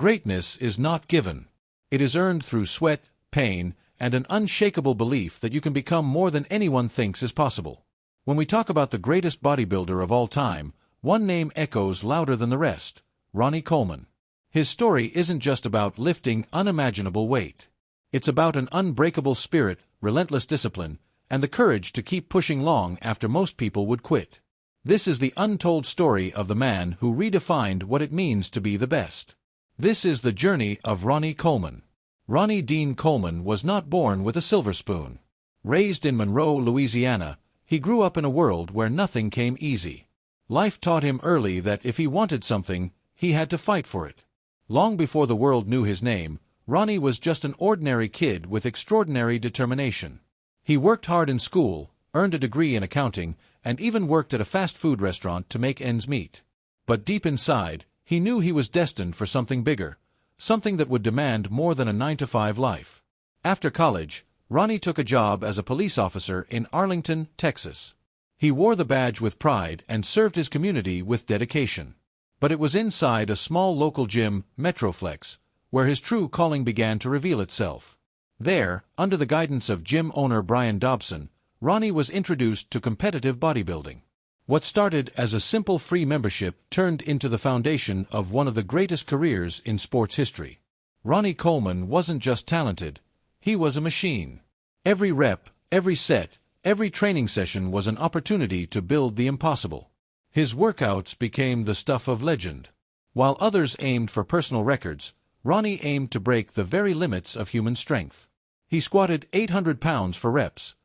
Greatness is not given. It is earned through sweat, pain, and an unshakable belief that you can become more than anyone thinks is possible. When we talk about the greatest bodybuilder of all time, one name echoes louder than the rest: Ronnie Coleman. His story isn't just about lifting unimaginable weight. It's about an unbreakable spirit, relentless discipline, and the courage to keep pushing long after most people would quit. This is the untold story of the man who redefined what it means to be the best. This is the journey of Ronnie Coleman. Ronnie Dean Coleman was not born with a silver spoon. Raised in Monroe, Louisiana, he grew up in a world where nothing came easy. Life taught him early that if he wanted something, he had to fight for it. Long before the world knew his name, Ronnie was just an ordinary kid with extraordinary determination. He worked hard in school, earned a degree in accounting, and even worked at a fast food restaurant to make ends meet. But deep inside, he knew he was destined for something bigger, something that would demand more than a 9-to-5 life. After college, Ronnie took a job as a police officer in Arlington, Texas. He wore the badge with pride and served his community with dedication. But it was inside a small local gym, Metroflex, where his true calling began to reveal itself. There, under the guidance of gym owner Brian Dobson, Ronnie was introduced to competitive bodybuilding. What started as a simple free membership turned into the foundation of one of the greatest careers in sports history. Ronnie Coleman wasn't just talented, he was a machine. Every rep, every set, every training session was an opportunity to build the impossible. His workouts became the stuff of legend. While others aimed for personal records, Ronnie aimed to break the very limits of human strength. He squatted 800 pounds for reps.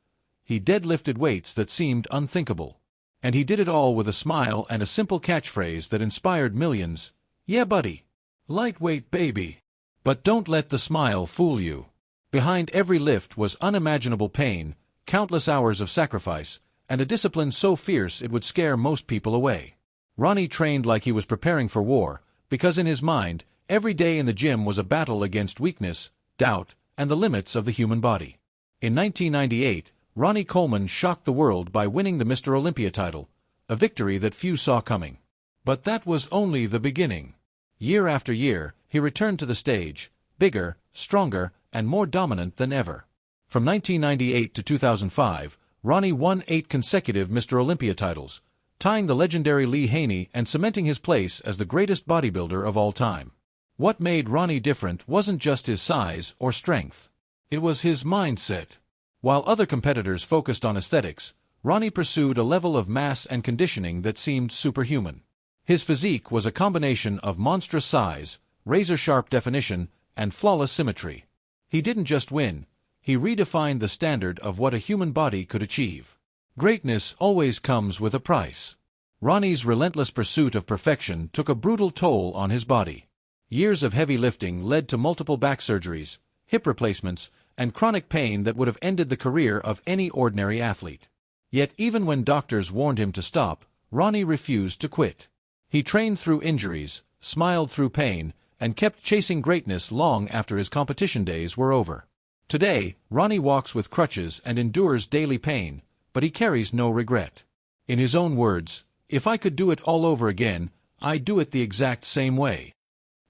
He deadlifted weights that seemed unthinkable. And he did it all with a smile and a simple catchphrase that inspired millions: "Yeah, buddy. Lightweight, baby." But don't let the smile fool you. Behind every lift was unimaginable pain, countless hours of sacrifice, and a discipline so fierce it would scare most people away. Ronnie trained like he was preparing for war, because in his mind, every day in the gym was a battle against weakness, doubt, and the limits of the human body. In 1998, Ronnie Coleman shocked the world by winning the Mr. Olympia title, a victory that few saw coming. But that was only the beginning. Year after year, he returned to the stage, bigger, stronger, and more dominant than ever. From 1998 to 2005, Ronnie won 8 consecutive Mr. Olympia titles, tying the legendary Lee Haney and cementing his place as the greatest bodybuilder of all time. What made Ronnie different wasn't just his size or strength. It was his mindset. While other competitors focused on aesthetics, Ronnie pursued a level of mass and conditioning that seemed superhuman. His physique was a combination of monstrous size, razor-sharp definition, and flawless symmetry. He didn't just win, he redefined the standard of what a human body could achieve. Greatness always comes with a price. Ronnie's relentless pursuit of perfection took a brutal toll on his body. Years of heavy lifting led to multiple back surgeries, hip replacements, and chronic pain that would have ended the career of any ordinary athlete. Yet even when doctors warned him to stop, Ronnie refused to quit. He trained through injuries, smiled through pain, and kept chasing greatness long after his competition days were over. Today, Ronnie walks with crutches and endures daily pain, but he carries no regret. In his own words, "If I could do it all over again, I'd do it the exact same way."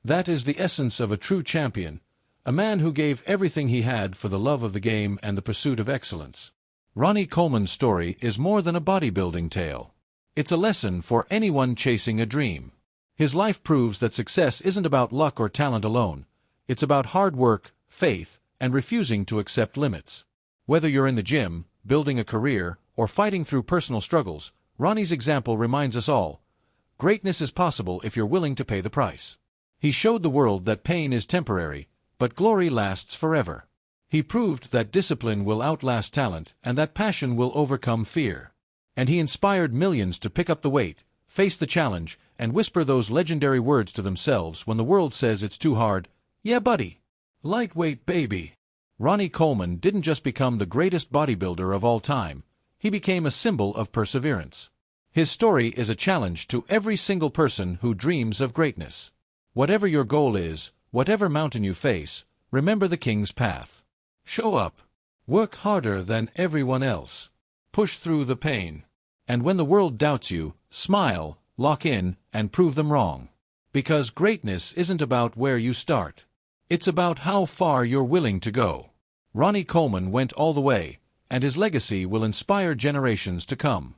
That is the essence of a true champion, a man who gave everything he had for the love of the game and the pursuit of excellence. Ronnie Coleman's story is more than a bodybuilding tale. It's a lesson for anyone chasing a dream. His life proves that success isn't about luck or talent alone. It's about hard work, faith, and refusing to accept limits. Whether you're in the gym, building a career, or fighting through personal struggles, Ronnie's example reminds us all: greatness is possible if you're willing to pay the price. He showed the world that pain is temporary, but glory lasts forever. He proved that discipline will outlast talent and that passion will overcome fear. And he inspired millions to pick up the weight, face the challenge, and whisper those legendary words to themselves when the world says it's too hard: "Yeah, buddy. Lightweight, baby." Ronnie Coleman didn't just become the greatest bodybuilder of all time, he became a symbol of perseverance. His story is a challenge to every single person who dreams of greatness. Whatever your goal is, whatever mountain you face, remember the King's path. Show up. Work harder than everyone else. Push through the pain. And when the world doubts you, smile, lock in, and prove them wrong. Because greatness isn't about where you start. It's about how far you're willing to go. Ronnie Coleman went all the way, and his legacy will inspire generations to come.